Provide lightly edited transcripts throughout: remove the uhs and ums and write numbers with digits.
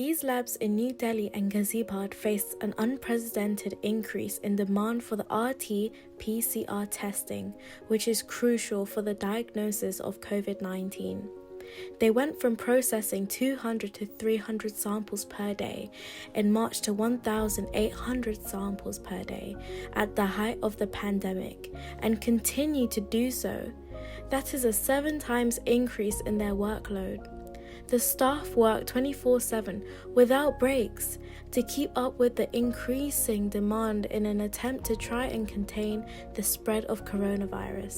These labs in New Delhi and Ghaziabad faced an unprecedented increase in demand for the RT-PCR testing, which is crucial for the diagnosis of COVID-19. They went from processing 200 to 300 samples per day in March to 1,800 samples per day at the height of the pandemic and continue to do so. That is a 7 times increase in their workload. The staff work 24/7 without breaks to keep up with the increasing demand in an attempt to try and contain the spread of coronavirus.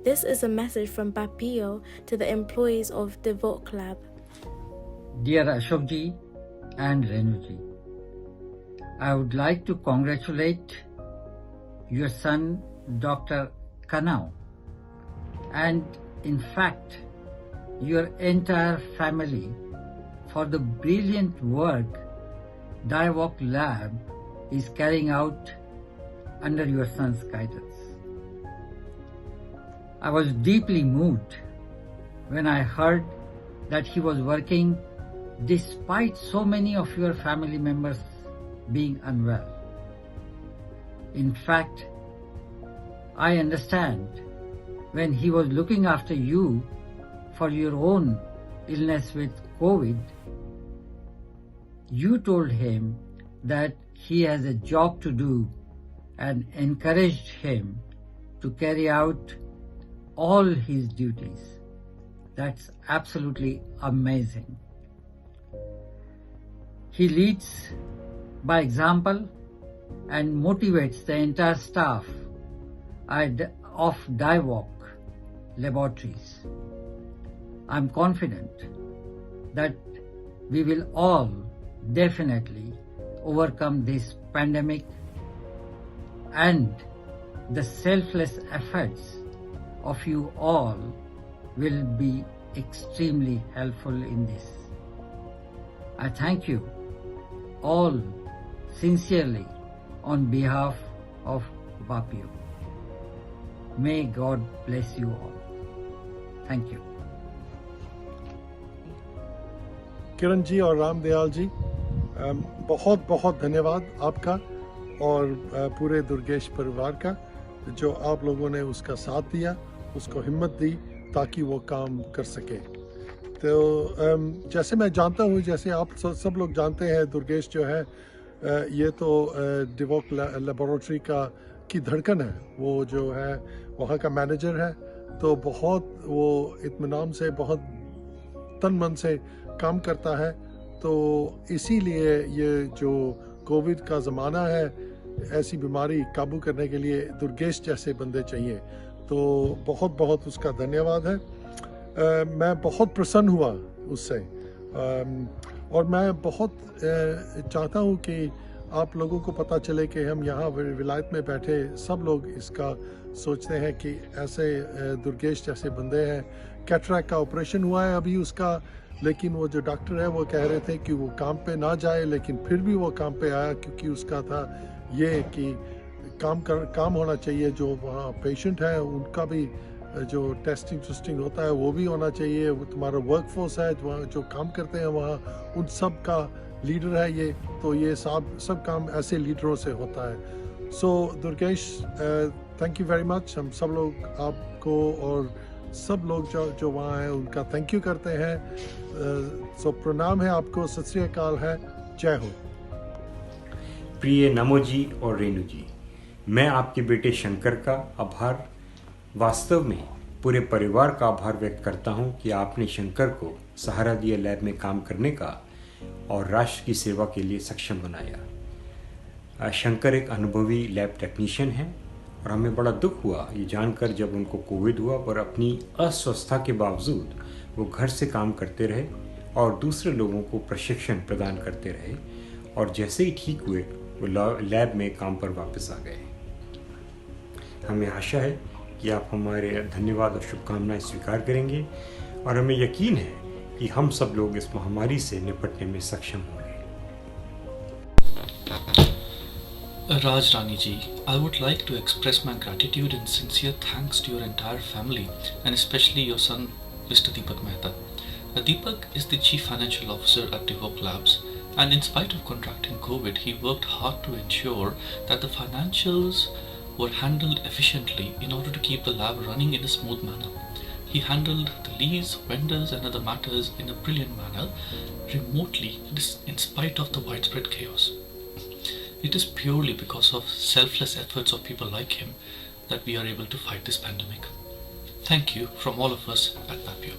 This is a message from Bapio to the employees of Devok Lab. Dear Ashok ji and Renu ji, I would like to congratulate your son Dr. Kanau and in fact your entire family for the brilliant work Devok Lab is carrying out under your son's guidance. I was deeply moved when I heard that he was working despite so many of your family members being unwell. In fact, I understand when he was looking after you for your own illness with COVID, you told him that he has a job to do and encouraged him to carry out all his duties. That's absolutely amazing. He leads by example and motivates the entire staff of Devok Laboratories. I'm confident that we will all definitely overcome this pandemic, and the selfless efforts of you all will be extremely helpful in this. I thank you all sincerely on behalf of Bapio. May God bless you all. Thank you. Kiran ji और रामदयाल जी, बहुत बहुत धन्यवाद आपका और पूरे दुर्गेश परिवार का, जो आप लोगों ने उसका साथ दिया, उसको हिम्मत दी ताकि वो काम कर सके। तो जैसे मैं जानता हूँ, जैसे आप सब लोग जानते हैं, दुर्गेश जो है ये तो डेवोक लेबोरेटरी की धड़कन है। वो जो है वहाँ का मैनेजर है, तो बहुत वो इत्मीनान से, बहुत तन मन से काम करता है। तो इसीलिए ये जो कोविड का ज़माना है, ऐसी बीमारी काबू करने के लिए दुर्गेश जैसे बंदे चाहिए। तो बहुत बहुत उसका धन्यवाद है। मैं बहुत प्रसन्न हुआ उससे, और मैं बहुत चाहता हूँ कि आप लोगों को पता चले कि हम यहाँ विलायत में बैठे सब लोग इसका सोचते हैं कि ऐसे दुर्गेश जैसे बंदे हैं। कैटरैक्ट का ऑपरेशन हुआ है अभी उसका, लेकिन वो जो डॉक्टर है वो कह रहे थे कि वो काम पे ना जाए, लेकिन फिर भी वो काम पे आया, क्योंकि उसका था ये कि काम होना चाहिए। जो वहाँ पेशेंट है उनका भी जो टेस्टिंग होता है वो भी होना चाहिए। वो तुम्हारा वर्कफोर्स है जो काम करते हैं वहाँ, उन सब का लीडर है ये। तो ये सब काम ऐसे लीडरों से होता है। So Durgesh, thank you very much. हम सब लोग आपको और सब लोग जो वहाँ हैं उनका थैंक यू करते हैं। सो प्रणाम है आपको, सत श्री अकाल है, जय हो। प्रिय नमो जी और रेणु जी, मैं आपके बेटे शंकर का आभार, वास्तव में पूरे परिवार का आभार व्यक्त करता हूं कि आपने शंकर को सहारा दिया लैब में काम करने का और राष्ट्र की सेवा के लिए सक्षम बनाया। शंकर एक अनुभवी लैब टेक्नीशियन है और हमें बड़ा दुख हुआ ये जानकर जब उनको कोविड हुआ, पर अपनी अस्वस्थता के बावजूद वो घर से काम करते रहे और दूसरे लोगों को प्रशिक्षण प्रदान करते रहे, और जैसे ही ठीक हुए वो लैब में काम पर वापस आ गए। हमें आशा है कि आप हमारे धन्यवाद और शुभकामनाएं स्वीकार करेंगे, और हमें यकीन है कि हम सब लोग इस महामारी से निपटने में सक्षम होंगे। Raj Rani ji, I would like to express my gratitude and sincere thanks to your entire family and especially your son, Mr. Deepak Mehta. Deepak is the Chief Financial Officer at Devoke Labs, and in spite of contracting COVID, he worked hard to ensure that the financials were handled efficiently in order to keep the lab running in a smooth manner. He handled the lease, vendors, and other matters in a brilliant manner, remotely, in spite of the widespread chaos. It is purely because of selfless efforts of people like him that we are able to fight this pandemic. Thank you from all of us at Papio.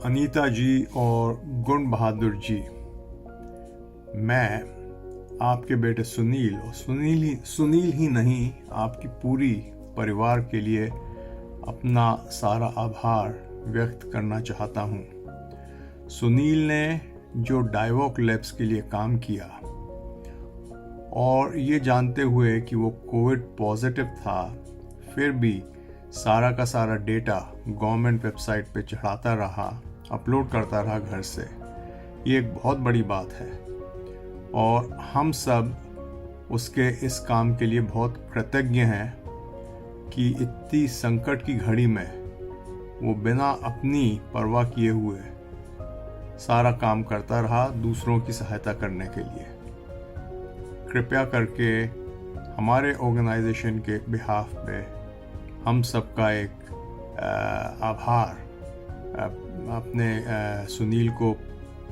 Anita जी और गुण बहादुर जी, मैं आपके बेटे सुनील, और सुनील ही नहीं, आपकी पूरी परिवार के लिए अपना सारा आभार व्यक्त करना चाहता हूँ। सुनील ने जो डाइवोक लैब्स के लिए काम किया और ये जानते हुए कि वो कोविड पॉजिटिव था, फिर भी सारा का सारा डेटा गवर्नमेंट वेबसाइट पे चढ़ाता रहा, अपलोड करता रहा घर से, ये एक बहुत बड़ी बात है और हम सब उसके इस काम के लिए बहुत कृतज्ञ हैं कि इतनी संकट की घड़ी में वो बिना अपनी परवाह किए हुए सारा काम करता रहा दूसरों की सहायता करने के लिए। कृपया करके हमारे ऑर्गेनाइजेशन के बिहाफ पे हम सबका एक आभार अपने सुनील को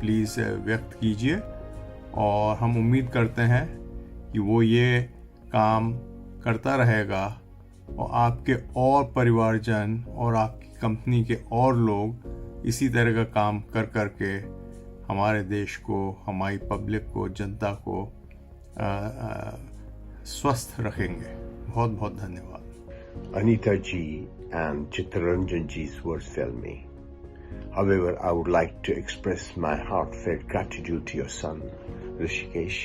प्लीज़ व्यक्त कीजिए और हम उम्मीद करते हैं कि वो ये काम करता रहेगा और आपके और परिवारजन और आपकी कंपनी के और लोग इसी तरह का काम कर करके हमारे देश को, हमारी पब्लिक को, जनता को स्वस्थ रखेंगे। बहुत बहुत धन्यवाद। Anita ji and Chittaranjan ji's words fail me. However, I would like to express my heartfelt gratitude to your son, Rishikesh,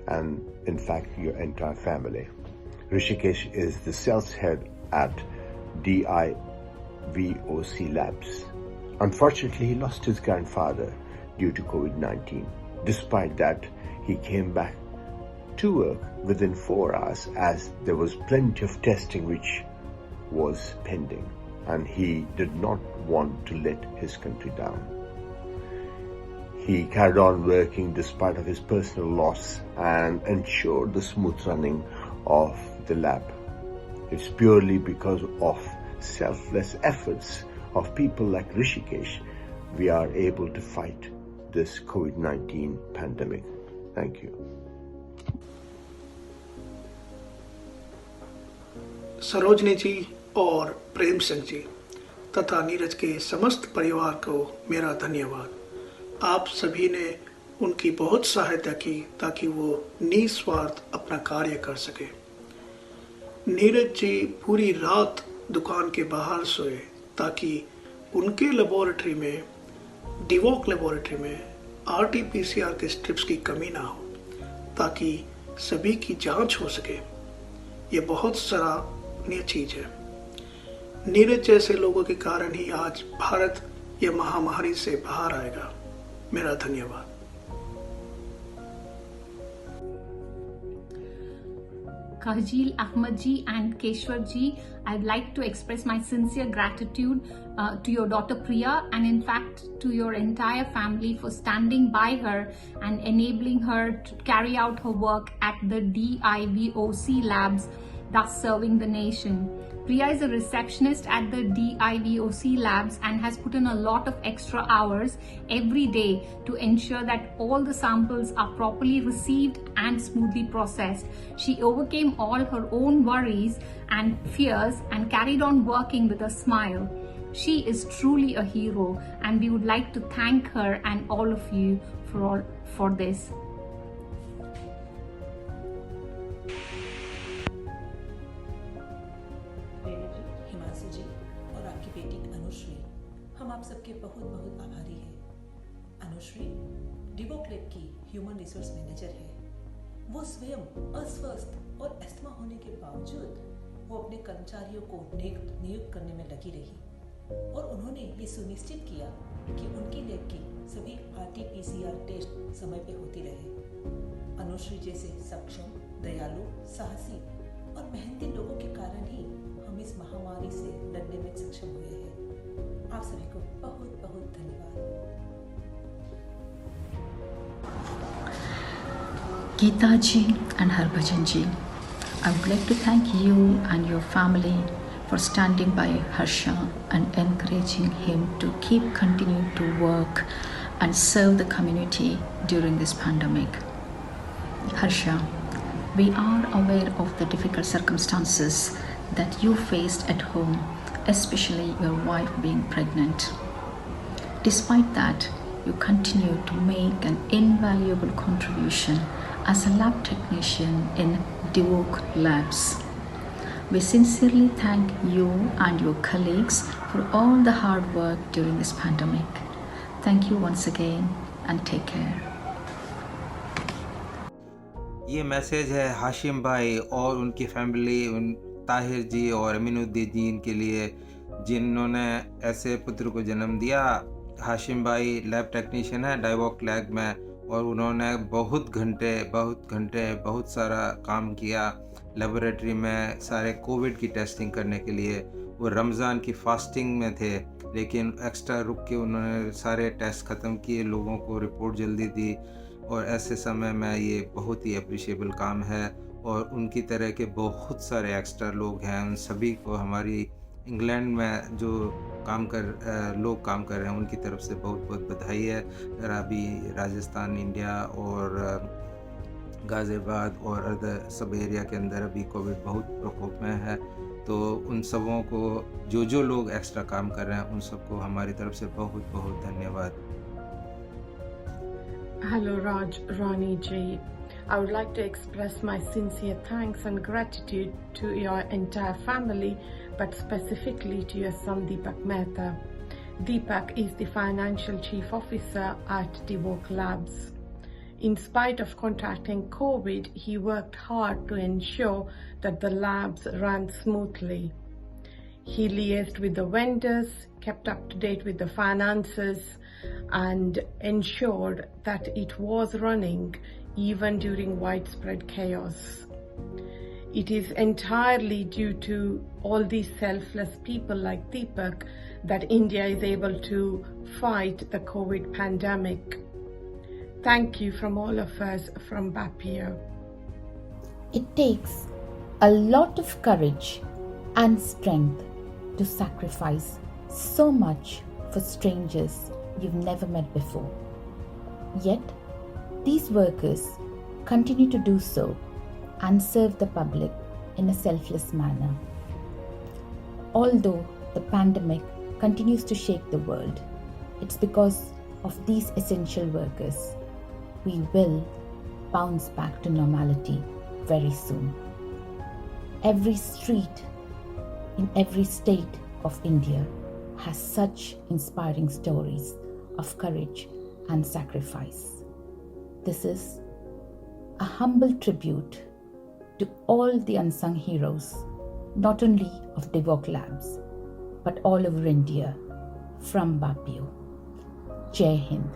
and in fact your entire family. Rishikesh is the sales head at DIVOC Labs. Unfortunately, he lost his grandfather due to COVID-19. Despite that, he came back to work within 4 hours as there was plenty of testing which was pending, and he did not want to let his country down. He carried on working despite of his personal loss and ensured the smooth running of the lab. It's purely because of selfless efforts of people like Rishikesh we are able to fight this COVID-19 pandemic. Thank you. Sarojini जी और प्रेम सिंह जी तथा नीरज के समस्त परिवार को मेरा धन्यवाद। आप सभी ने उनकी बहुत सहायता की ताकि वो निस्वार्थ अपना कार्य कर सके। नीरज जी पूरी रात दुकान के बाहर सोए ताकि उनके लेबोरेटरी में, डिवोक लेबोरेटरी में RT-PCR के स्ट्रिप्स की कमी ना हो, ताकि सभी की जांच हो सके। ये बहुत सराहनीय चीज है। नीरज जैसे लोगों के कारण ही आज भारत ये महामारी से बाहर आएगा। मेरा धन्यवाद। Khajil Ahmed ji and Keshwar ji, I'd like to express my sincere gratitude to your daughter Priya and in fact to your entire family for standing by her and enabling her to carry out her work at the DIVOC Labs, thus serving the nation. Priya is a receptionist at the DIVOC Labs and has put in a lot of extra hours every day to ensure that all the samples are properly received and smoothly processed. She overcame all her own worries and fears and carried on working with a smile. She is truly a hero and we would like to thank her and all of you for this. Himanshu जी और आपकी बेटी अनुश्री, हम आप सबके बहुत बहुत आभारी हैं। अनुश्री डिवोक लैब की ह्यूमन रिसोर्स मैनेजर है। वो स्वयं अस्वस्थ और अस्थमा होने के बावजूद वो अपने कर्मचारियों को नियुक्त करने में लगी रही और उन्होंने ये सुनिश्चित किया कि उनकी लैब की सभी RT-PCR टेस्ट समय पे होती रहे। अनुश्री जैसे सक्षम, दयालु, साहसी और मेहनती लोगों के कारण ही हम इस महामारी से लड़ने में सक्षम हुए हैं। आप सभी को बहुत बहुत धन्यवाद। Geeta ji and Harbhajan ji, I would like to thank you and your family for standing by Harsha and encouraging him to keep continuing to work and serve the community during this pandemic. Harsha, we are aware of the difficult circumstances that you faced at home, especially your wife being pregnant. Despite that, you continue to make an invaluable contribution as a lab technician in Divock Labs. We sincerely thank you and your colleagues for all the hard work during this pandemic. Thank you once again and take care. ये message है हाशिम भाई और उनकी family, उन ताहिर जी और अमीनुद्दीन जी के लिए जिन्होंने ऐसे पुत्र को जन्म दिया। हाशिम भाई लैब टेक्नीशियन है डाइवॉक लैब में और उन्होंने बहुत घंटे बहुत सारा काम किया लेबोरेटरी में सारे कोविड की टेस्टिंग करने के लिए। वो रमज़ान की फास्टिंग में थे लेकिन एक्स्ट्रा रुक के उन्होंने सारे टेस्ट ख़त्म किए, लोगों को रिपोर्ट जल्दी दी और ऐसे समय में ये बहुत ही अप्रिशिएबल काम है। और उनकी तरह के बहुत सारे एक्स्ट्रा लोग हैं, उन सभी को हमारी इंग्लैंड में जो लोग काम कर रहे हैं उनकी तरफ से बहुत बहुत बधाई है। अभी राजस्थान, इंडिया और गाज़ियाबाद और अदर सब एरिया के अंदर अभी कोविड बहुत प्रकोप में है, तो उन सबों को जो लोग एक्स्ट्रा काम कर रहे हैं उन सबको हमारी तरफ से बहुत बहुत धन्यवाद। Hello Raj, Rani ji. I would like to express my sincere thanks and gratitude to your entire family, but specifically to your son Deepak Mehta. Deepak is the financial chief officer at Divock Labs. In spite of contracting COVID, he worked hard to ensure that the labs ran smoothly. He liaised with the vendors, kept up to date with the finances, and ensured that it was running even during widespread chaos. It is entirely due to all these selfless people like Deepak that India is able to fight the COVID pandemic. Thank you from all of us from Bapio. It takes a lot of courage and strength to sacrifice so much for strangers you've never met before. Yet, these workers continue to do so and serve the public in a selfless manner. Although the pandemic continues to shake the world, it's because of these essential workers we will bounce back to normality very soon. Every street in every state of India has such inspiring stories of courage and sacrifice. This is a humble tribute to all the unsung heroes, not only of Divock Labs, but all over India, from Bapio. Jai Hind.